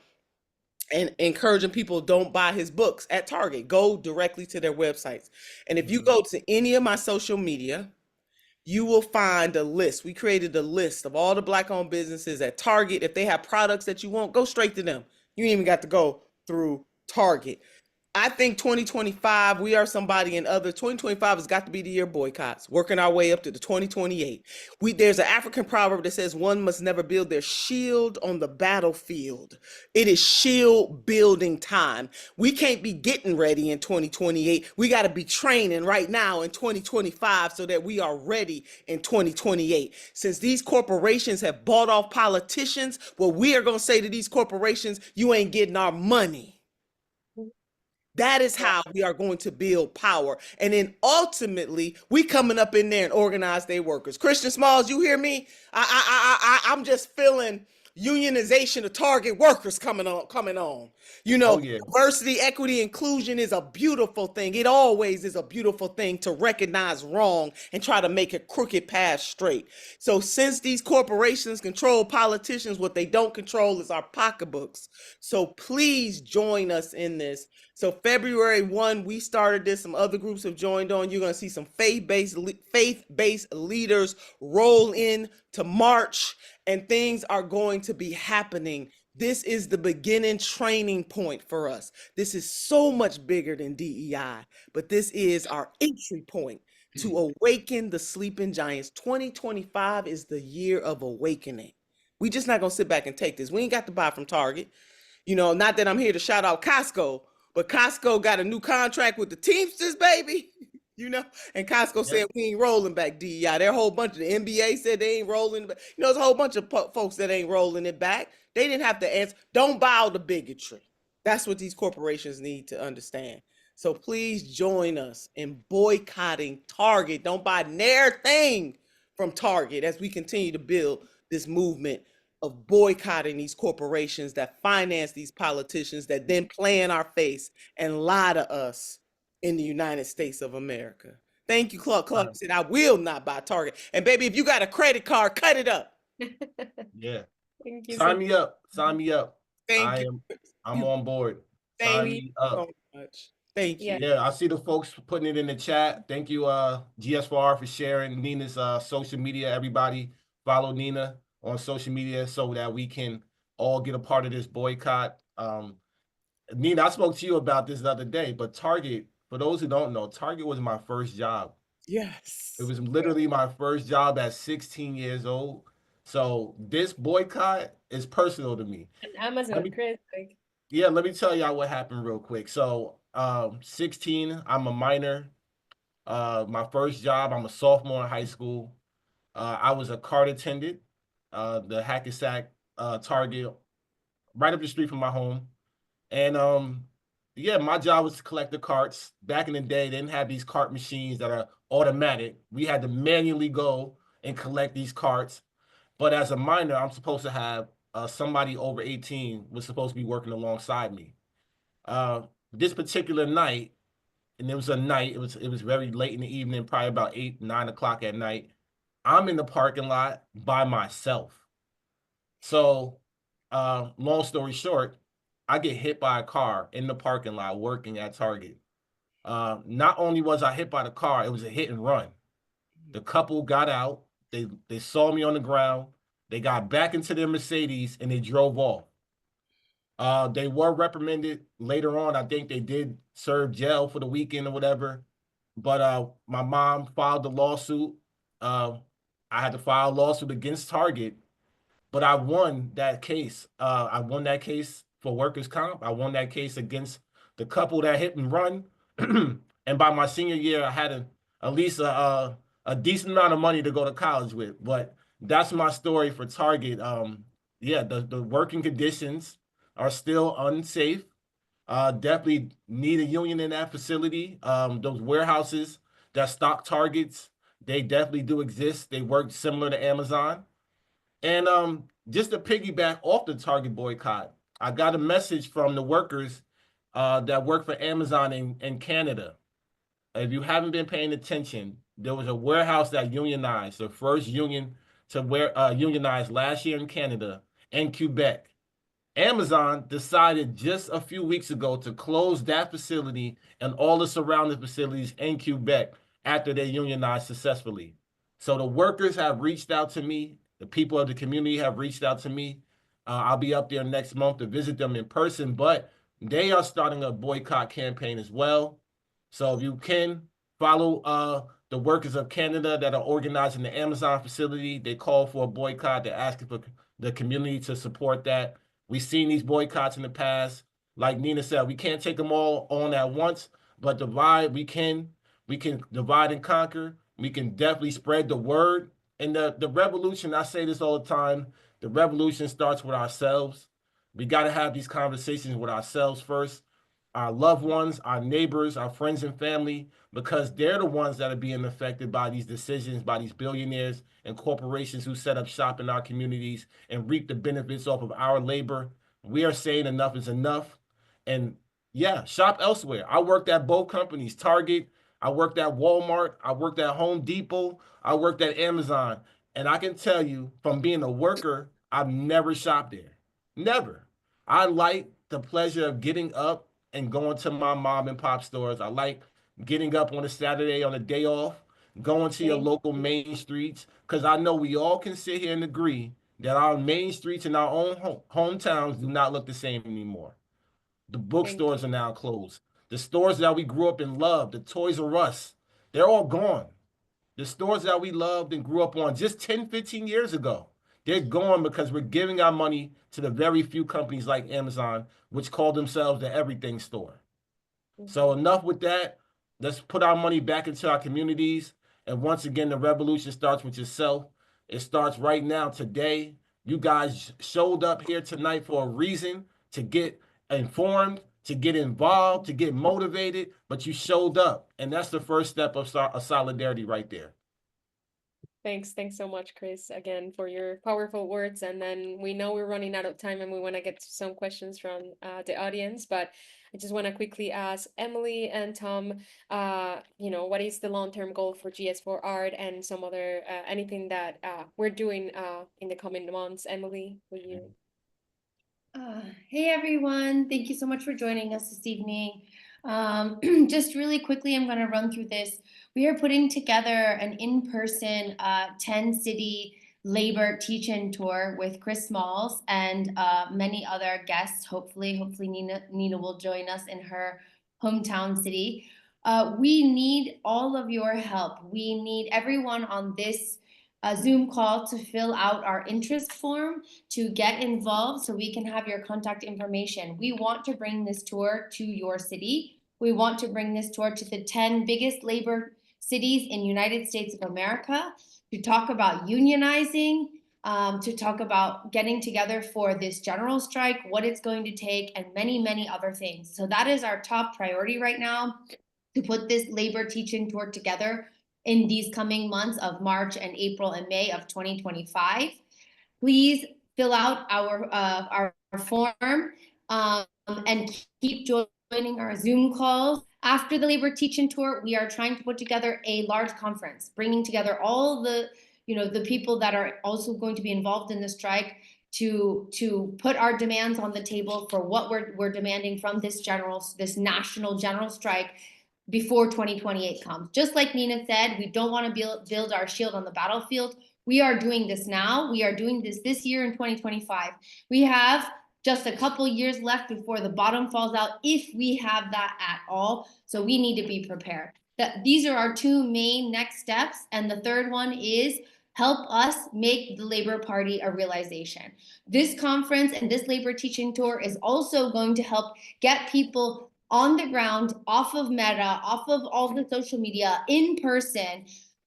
and encouraging people, don't buy his books at Target. Go directly to their websites. And if you go to any of my social media, you will find a list. We created a list of all the Black-owned businesses at Target. If they have products that you want, go straight to them. You ain't even got to go through Target. I think 2025, We Are Somebody and other, 2025 has got to be the year boycotts, working our way up to the 2028. There's an African proverb that says one must never build their shield on the battlefield. It is shield building time. We can't be getting ready in 2028. We got to be training right now in 2025 so that we are ready in 2028. Since these corporations have bought off politicians, well, we are going to say to these corporations, you ain't getting our money. That is how we are going to build power. And then ultimately, we coming up in there and organize their workers. Christian Smalls, you hear me? I'm just feeling unionization of Target workers coming on. You know, diversity, equity, inclusion is a beautiful thing. It always is a beautiful thing to recognize wrong and try to make a crooked path straight. So since these corporations control politicians, what they don't control is our pocketbooks. So please join us in this. So February 1, we started this. Some other groups have joined on. You're going to see some faith-based leaders roll in to March, and things are going to be happening This is the beginning training point for us. This is so much bigger than DEI, but this is our entry point to awaken the sleeping giants. 2025 is the year of awakening. We just not gonna sit back and take this. We ain't got to buy from Target. You know, not that I'm here to shout out Costco, but Costco got a new contract with the Teamsters, baby. You know, and Costco said we ain't rolling back DEI. There a whole bunch of the NBA said they ain't rolling back. You know, there's a whole bunch of folks that ain't rolling it back. They didn't have to answer. Don't bow to bigotry. That's what these corporations need to understand. So please join us in boycotting Target. Don't buy their thing from Target as we continue to build this movement of boycotting these corporations that finance these politicians that then play in our face and lie to us in the United States of America. Thank you, Clark. Clark said, I will not buy Target. And baby, if you got a credit card, cut it up. Yeah. Thank you Sign me up. Sign me up. Thank you. I'm on board. Thank Sign you me up. so much. Thank you. Yeah, I see the folks putting it in the chat. Thank you, GS4R, for sharing Nina's social media. Everybody follow Nina on social media so that we can all get a part of this boycott. Nina, I spoke to you about this the other day, but Target, for those who don't know, Target was my first job. Yes. It was literally my first job at 16 years old. So this boycott is personal to me. And Amazon, Chris, like, yeah, let me tell y'all what happened real quick. So 16, I'm a minor. My first job, I'm a sophomore in high school. I was a cart attendant, the Hackensack Target, right up the street from my home. And yeah, my job was to collect the carts. Back in the day, they didn't have these cart machines that are automatic. We had to manually go and collect these carts. But as a minor, I'm supposed to have somebody over 18 was supposed to be working alongside me. This particular night, and it was a night, it was very late in the evening, probably about 8, 9 o'clock at night. I'm in the parking lot by myself. So long story short, I get hit by a car in the parking lot working at Target. Not only was I hit by the car, it was a hit and run. The couple got out, they saw me on the ground, they got back into their Mercedes and they drove off. They were reprimanded later on. I think they did serve jail for the weekend or whatever. But my mom filed the lawsuit. I had to file a lawsuit against Target, but I won that case. I won that case for workers' comp. I won that case against the couple that hit and run. And by my senior year, I had at least a decent amount of money to go to college with. But that's my story for Target. Yeah, the working conditions are still unsafe. Definitely need a union in that facility. Those warehouses that stock Targets, they definitely do exist. They work similar to Amazon. And just to piggyback off the Target boycott, I got a message from the workers that work for Amazon in Canada. If you haven't been paying attention, there was a warehouse that unionized, the first union to unionize last year in Canada and Quebec. Amazon decided just a few weeks ago to close that facility and all the surrounding facilities in Quebec after they unionized successfully. So the workers have reached out to me. The people of the community have reached out to me. I'll be up there next month to visit them in person, but they are starting a boycott campaign as well. So if you can follow the workers of Canada that are organizing the Amazon facility, they call for a boycott. They're asking for the community to support that. We've seen these boycotts in the past. Like Nina said, we can't take them all on at once, but divide, we can divide and conquer. We can definitely spread the word. And the revolution, I say this all the time, the revolution starts with ourselves. We got to have these conversations with ourselves first, our loved ones, our neighbors, our friends and family, because they're the ones that are being affected by these decisions, by these billionaires and corporations who set up shop in our communities and reap the benefits off of our labor. We are saying enough is enough. And yeah, shop elsewhere. I worked at both companies, Target, I worked at Walmart, I worked at Home Depot, I worked at Amazon. And I can tell you from being a worker, I've never shopped there. Never. I like the pleasure of getting up and going to my mom and pop stores. I like getting up on a Saturday on a day off, going to your local main streets, because I know we all can sit here and agree that our main streets in our own hometowns do not look the same anymore. The Thank you. bookstores are now closed. The stores that we grew up and loved, the Toys R Us, they're all gone. The stores that we loved and grew up on just 10, 15 years ago, they're gone because we're giving our money to the very few companies like Amazon, which call themselves the everything store. So enough with that. Let's put our money back into our communities. And once again, the revolution starts with yourself. It starts right now, today. You guys showed up here tonight for a reason, to get informed, to get involved, to get motivated, but you showed up. And that's the first step of solidarity right there. Thanks so much, Chris, again for your powerful words. And then we know we're running out of time and we want to get to some questions from the audience, but I just want to quickly ask Emily and Tom, what is the long-term goal for GS4 Art and some other anything that we're doing in the coming months? Emily, will you? Hey everyone, thank you so much for joining us this evening. Just really quickly, I'm going to run through this. We are putting together an in-person 10-city labor teach-in tour with Chris Smalls and many other guests. Hopefully Nina will join us in her hometown city. We need all of your help. We need everyone on this Zoom call to fill out our interest form, to get involved so we can have your contact information. We want to bring this tour to your city. We want to bring this tour to the 10 biggest labor cities in United States of America to talk about unionizing, to talk about getting together for this general strike, what it's going to take, and many, many other things. So that is our top priority right now, to put this labor teaching tour together in these coming months of March and April and May of 2025. Please fill out our form and keep joining our Zoom calls. After the labor teaching tour, we are trying to put together a large conference, bringing together all the people that are also going to be involved in the strike to put our demands on the table for what we're demanding from this national general strike before 2028 comes. Just like Nina said, we don't want to build our shield on the battlefield. We are doing this now. We are doing this year in 2025. We have just a couple years left before the bottom falls out, if we have that at all. So we need to be prepared. These are our two main next steps. And the third one is help us make the Labor Party a realization. This conference and this labor teaching tour is also going to help get people on the ground, off of Meta, off of all the social media, in person,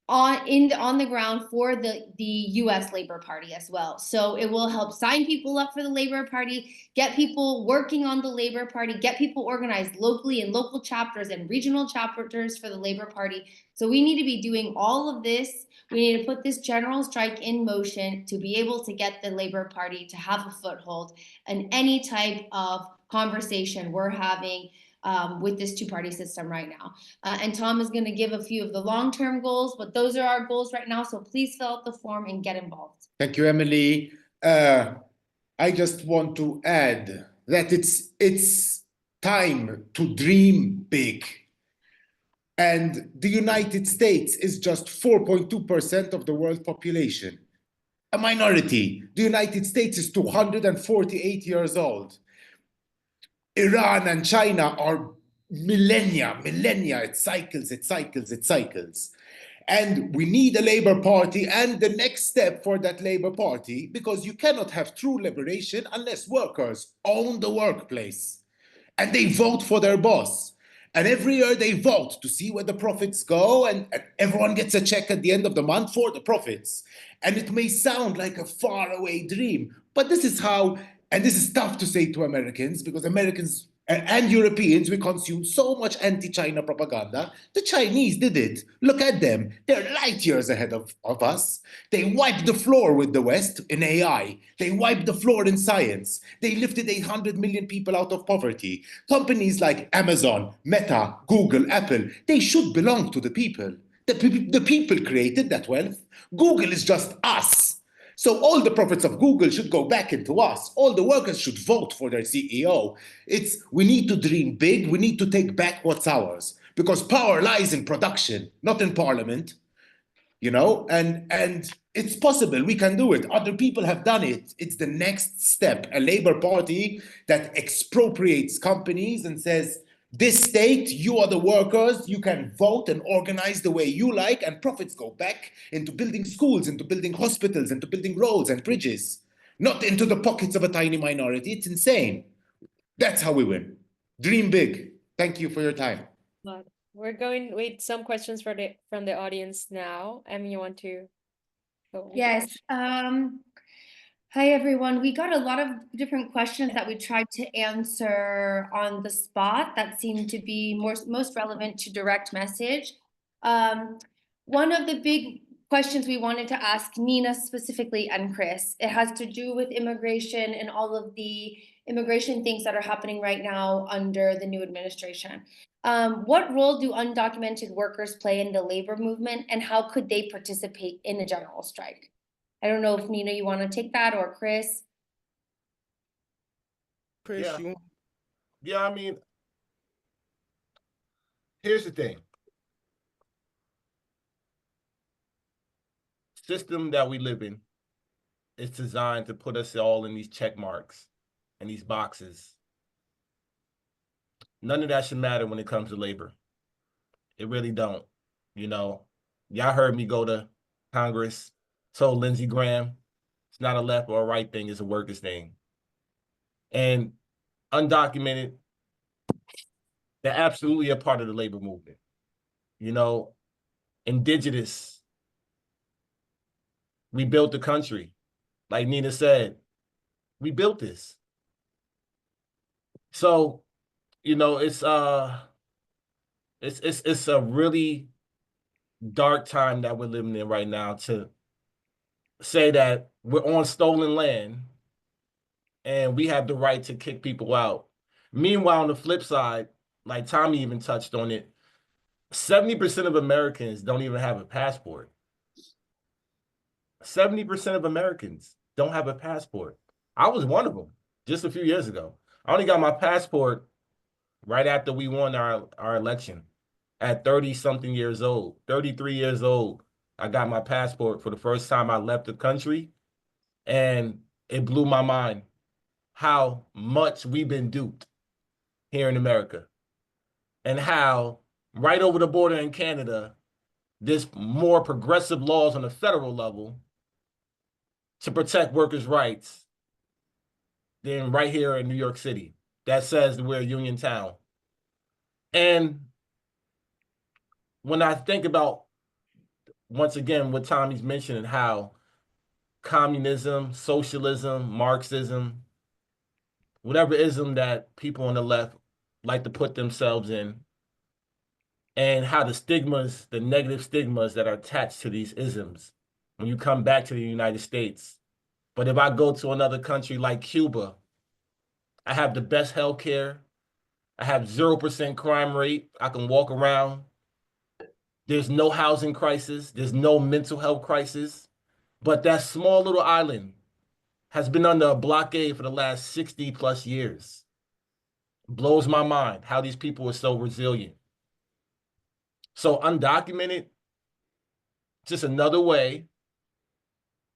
on the ground for the US Labor Party as well. So it will help sign people up for the Labor Party, get people working on the Labor Party, get people organized locally in local chapters and regional chapters for the Labor Party. So we need to be doing all of this. We need to put this general strike in motion to be able to get the Labor Party to have a foothold in any type of conversation we're having with this two-party system right now. And Tom is going to give a few of the long-term goals, but those are our goals right now. So please fill out the form and get involved. Thank you, Emily. I just want to add that it's time to dream big. And the United States is just 4.2% of the world population, a minority. The United States is 248 years old. Iran and China are millennia, it cycles. And we need a Labour Party and the next step for that Labour Party, because you cannot have true liberation unless workers own the workplace and they vote for their boss. And every year they vote to see where the profits go, and everyone gets a check at the end of the month for the profits. And it may sound like a faraway dream, but this is how, and this is tough to say to Americans, because Americans and Europeans, we consume so much anti-China propaganda. The Chinese did it. Look at them. They're light years ahead of us. They wiped the floor with the West in AI. They wiped the floor in science. They lifted 800 million people out of poverty. Companies like Amazon, Meta, Google, Apple, they should belong to the people. The people created that wealth. Google is just us. So all the profits of Google should go back into us. All the workers should vote for their CEO. We need to dream big. We need to take back what's ours, because power lies in production, not in parliament. you know, and it's possible. We can do it. Other people have done it. It's the next step. A Labour Party that expropriates companies and says, this state, you are the workers, you can vote and organize the way you like, and profits go back into building schools, into building hospitals, into building roads and bridges, not into the pockets of a tiny minority. It's insane. That's how we win. Dream big. Thank you for your time. But we're going with some questions from the audience now. You want to go? Yes. Hi, everyone. We got a lot of different questions that we tried to answer on the spot that seemed to be most relevant to direct message. One of the big questions we wanted to ask Nina specifically and Chris, it has to do with immigration and all of the immigration things that are happening right now under the new administration. What role do undocumented workers play in the labor movement, and how could they participate in a general strike? I don't know if Nina, you want to take that, or Chris? Chris, Yeah. you Yeah, I mean, here's the thing. System that we live in is designed to put us all in these check marks and these boxes. None of that should matter when it comes to labor. It really don't. You know, y'all heard me go to Congress, told Lindsey Graham, it's not a left or a right thing, it's a workers thing. And undocumented, they're absolutely a part of the labor movement. You know, indigenous, we built the country. Like Nina said, we built this. So, you know, it's a really dark time that we're living in right now to say that we're on stolen land and we have the right to kick people out. Meanwhile, on the flip side, like Tommy even touched on it, 70% of Americans don't even have a passport. 70% of Americans don't have a passport. I was one of them just a few years ago. I only got my passport right after we won our election at 30-something years old, 33 years old. I got my passport for the first time I left the country, and it blew my mind how much we've been duped here in America, and how right over the border in Canada, there's more progressive laws on the federal level to protect workers' rights than right here in New York City that says we're a union town. And when I think about, once again, what Tommy's mentioning, how communism, socialism, Marxism, whatever ism that people on the left like to put themselves in, and how the stigmas, the negative stigmas that are attached to these isms when you come back to the United States. But if I go to another country like Cuba, I have the best healthcare. I have 0% crime rate. I can walk around. There's no housing crisis. There's no mental health crisis. But that small little island has been under a blockade for the last 60 plus years. Blows my mind how these people are so resilient. So undocumented, just another way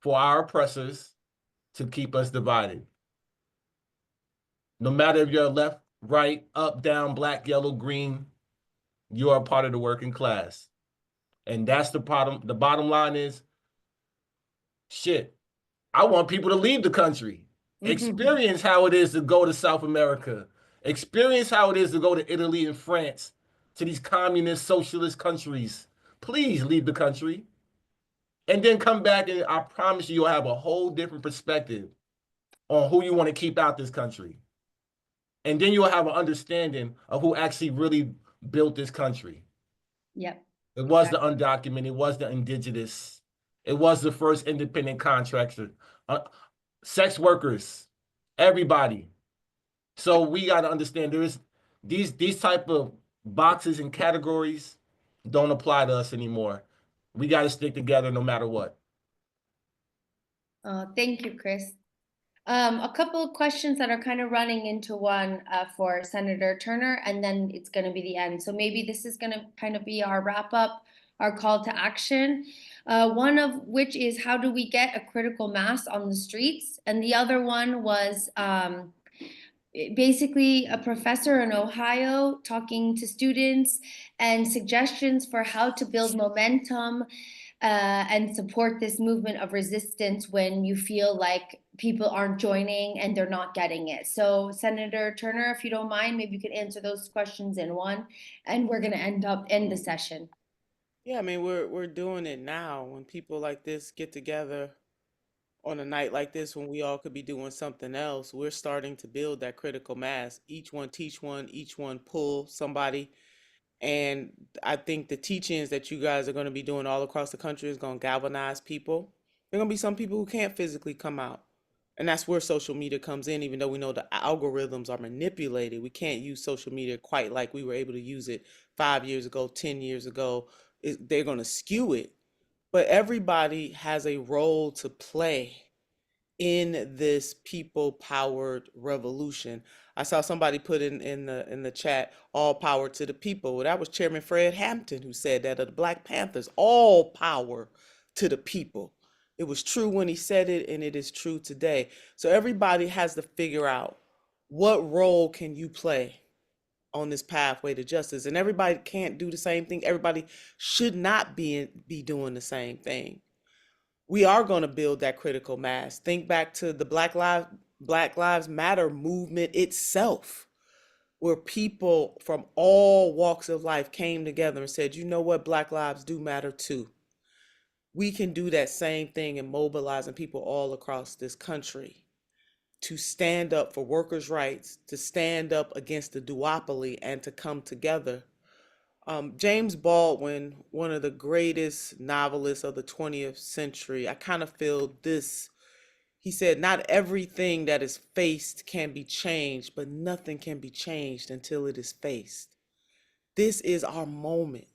for our oppressors to keep us divided. No matter if you're left, right, up, down, black, yellow, green, you are a part of the working class. And that's the bottom. The bottom line is, shit, I want people to leave the country. Experience how it is to go to South America. Experience how it is to go to Italy and France, to these communist, socialist countries. Please leave the country. And then come back, and I promise you'll have a whole different perspective on who you want to keep out this country. And then you'll have an understanding of who actually really built this country. Yep. It was the undocumented, it was the indigenous, it was the first independent contractor, sex workers, everybody. So we got to understand there is these type of boxes and categories don't apply to us anymore. We got to stick together no matter what. Thank you, Chris. A couple of questions that are kind of running into one for Senator Turner, and then it's going to be the end. So maybe this is going to kind of be our wrap up our call to action. One of which is, how do we get a critical mass on the streets? And the other one was basically a professor in Ohio talking to students and suggestions for how to build momentum and support this movement of resistance when you feel like people aren't joining and they're not getting it. So Senator Turner, if you don't mind, maybe you could answer those questions in one, and we're going to end the session. Yeah, I mean, we're doing it now when people like this get together on a night like this when we all could be doing something else. We're starting to build that critical mass. Each one teach one, each one pull somebody. And I think the teachings that you guys are going to be doing all across the country is going to galvanize people. There are going to be some people who can't physically come out. And that's where social media comes in, even though we know the algorithms are manipulated. We can't use social media quite like we were able to use it 5 years ago, 10 years ago. They're going to skew it. But everybody has a role to play in this people powered revolution. I saw somebody put in the chat, all power to the people. Well, that was Chairman Fred Hampton who said that of the Black Panthers, all power to the people. It was true when he said it, and it is true today. So everybody has to figure out, what role can you play on this pathway to justice? And everybody can't do the same thing. Everybody should not be doing the same thing. We are going to build that critical mass. Think back to the Black Lives Matter movement itself, where people from all walks of life came together and said, you know what, Black lives do matter too. We can do that same thing in mobilizing people all across this country to stand up for workers' rights, to stand up against the duopoly, and to come together. James Baldwin, one of the greatest novelists of the 20th century, I kind of feel this. He said, not everything that is faced can be changed, but nothing can be changed until it is faced. This is our moment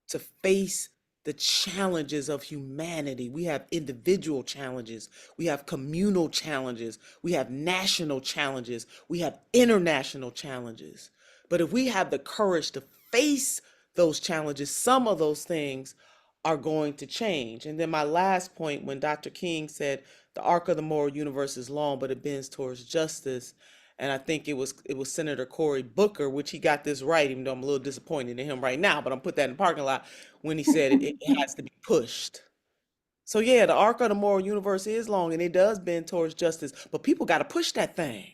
to face the challenges of humanity. We have individual challenges, we have communal challenges, we have national challenges, we have international challenges. But if we have the courage to face those challenges, some of those things are going to change. And then my last point, when Dr. King said the arc of the moral universe is long, but it bends towards justice. And I think it was Senator Cory Booker, which he got this right, even though I'm a little disappointed in him right now, but I'm put that in the parking lot, when he said it has to be pushed. So yeah, the arc of the moral universe is long and it does bend towards justice, but people got to push that thing.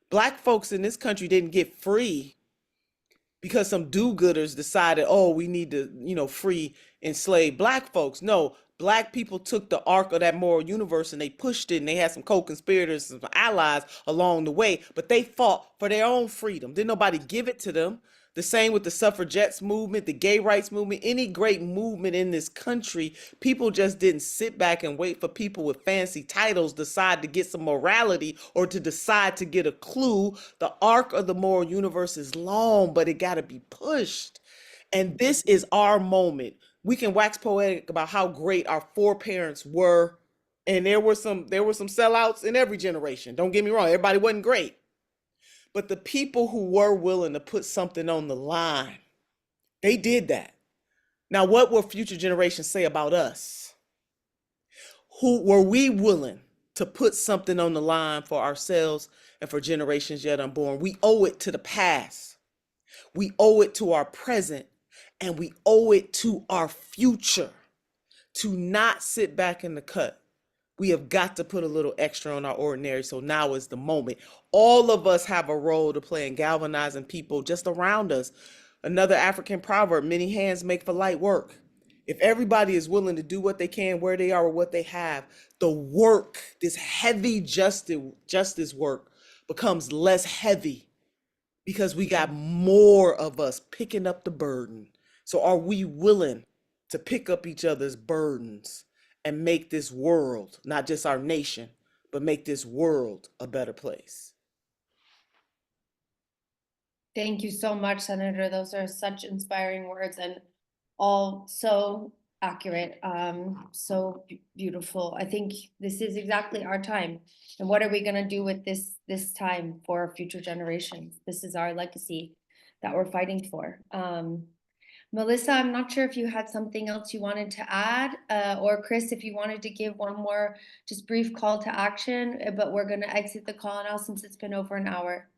Black folks in this country didn't get free because some do-gooders decided, oh, we need to, free enslaved Black folks. No, Black people took the arc of that moral universe and they pushed it, and they had some co-conspirators, some allies along the way, but they fought for their own freedom. Didn't nobody give it to them. The same with the suffragettes movement, the gay rights movement, any great movement in this country. People just didn't sit back and wait for people with fancy titles decide to get some morality or to decide to get a clue. The arc of the moral universe is long, but it got to be pushed. And this is our moment. We can wax poetic about how great our foreparents were, and there were some sellouts in every generation. Don't get me wrong, everybody wasn't great. But the people who were willing to put something on the line, they did that. Now, what will future generations say about us? Who were we willing to put something on the line for ourselves and for generations yet unborn? We owe it to the past. We owe it to our present, and we owe it to our future to not sit back in the cut. We have got to put a little extra on our ordinary. So now is the moment. All of us have a role to play in galvanizing people just around us. Another African proverb, many hands make for light work. If everybody is willing to do what they can, where they are, or what they have, the work, this heavy justice work, becomes less heavy because we got more of us picking up the burden. So are we willing to pick up each other's burdens and make this world, not just our nation, but make this world a better place? Thank you so much, Senator. Those are such inspiring words and all so accurate, so beautiful. I think this is exactly our time. And what are we going to do with this time for future generations? This is our legacy that we're fighting for. Melissa, I'm not sure if you had something else you wanted to add, or Chris, if you wanted to give one more just brief call to action, but we're going to exit the call now since it's been over an hour.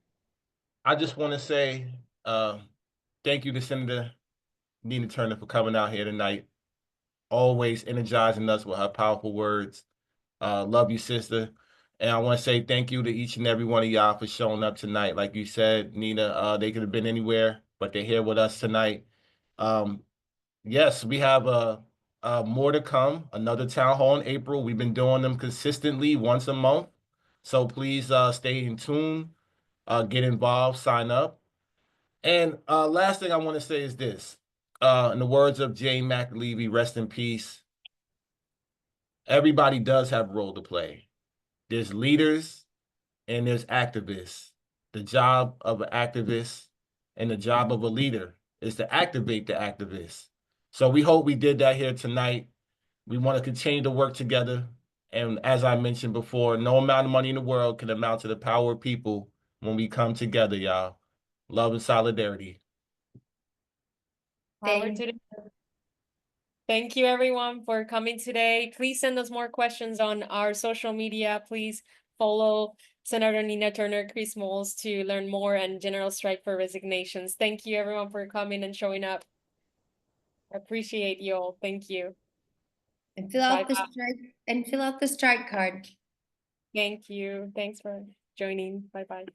I just want to say thank you to Senator Nina Turner for coming out here tonight, always energizing us with her powerful words. Love you, sister. And I want to say thank you to each and every one of y'all for showing up tonight. Like you said, Nina, they could have been anywhere, but they're here with us tonight. Yes, we have more to come. Another town hall in April. We've been doing them consistently once a month. So please stay in tune, get involved, sign up. And last thing I want to say is this. In the words of Jay McAlevey, rest in peace, everybody does have a role to play. There's leaders and there's activists. The job of an activist and the job of a leader is to activate the activists. So we hope we did that here tonight. We want to continue to work together. And as I mentioned before, no amount of money in the world can amount to the power of people when we come together, y'all. Love and solidarity. Power to the Thank you everyone for coming today. Please send us more questions on our social media. Please follow Senator Nina Turner, Chris Moles to learn more, and General Strike for Resignations. Thank you everyone for coming and showing up. Appreciate you all. Thank you. And fill out the Bye-bye. strike card. Thank you. Thanks for joining. Bye-bye.